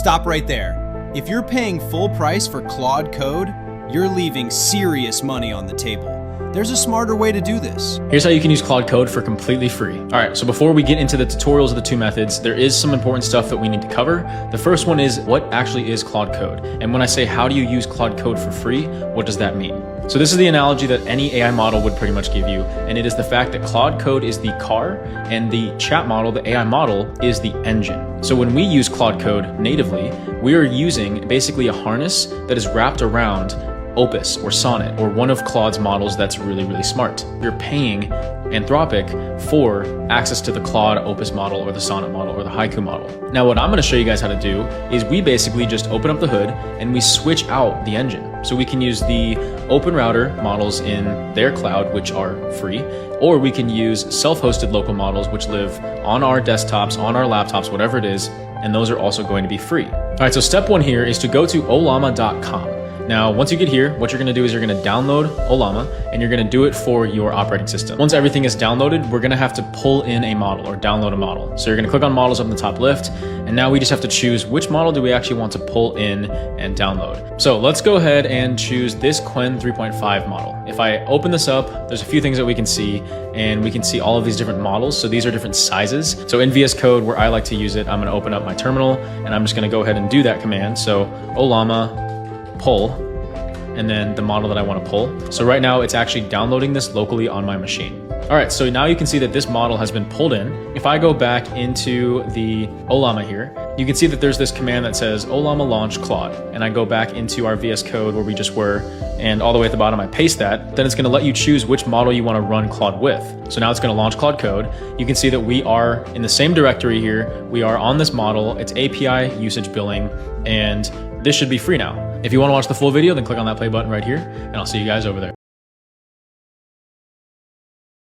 Stop right there. If you're paying full price for Claude Code, you're leaving serious money on the table. There's a smarter way to do this. Here's how you can use Claude Code for completely free. All right, so before we get into the tutorials of the two methods, there is some important stuff that we need to cover. The first one is what actually is Claude Code? And when I say how do you use Claude Code for free, what does that mean? So this is the analogy that any AI model would pretty much give you, and it is the fact that Claude Code is the car and the chat model, the AI model, is the engine. So when we use Claude Code natively, we are using basically a harness that is wrapped around Opus or Sonnet or one of Claude's models that's really, really smart. You're paying Anthropic for access to the Claude Opus model or the Sonnet model or the Haiku model. Now, what I'm going to show you guys how to do is we basically just open up the hood and we switch out the engine. So we can use the OPENROUTER models in their cloud, which are free, or we can use self-hosted local models, which live on our desktops, on our laptops, whatever it is, and those are also going to be free. All right, so step one here is to go to ollama.com. Now, once you get here, what you're gonna do is you're gonna download Ollama and you're gonna do it for your operating system. Once everything is downloaded, we're gonna have to pull in a model or download a model. So you're gonna click on models up in the top left, and now we just have to choose which model do we actually want to pull in and download. So let's go ahead and choose this Qwen 3.5 model. If I open this up, there's a few things that we can see, and we can see all of these different models. So these are different sizes. So in VS Code, where I like to use it, I'm gonna open up my terminal and I'm just gonna go ahead and do that command. So Ollama pull, and then the model that I want to pull. So right now it's actually downloading this locally on my machine. All right, so now you can see that this model has been pulled in. If I go back into the Ollama here, you can see that there's this command that says Ollama launch Claude. And I go back into our VS Code where we just were, and all the way at the bottom I paste that. Then it's going to let you choose which model you want to run Claude with. So now it's going to launch Claude Code. You can see that we are in the same directory here. We are on this model. It's API usage billing, and this should be free now. If you want to watch the full video, then click on that play button right here, and I'll see you guys over there.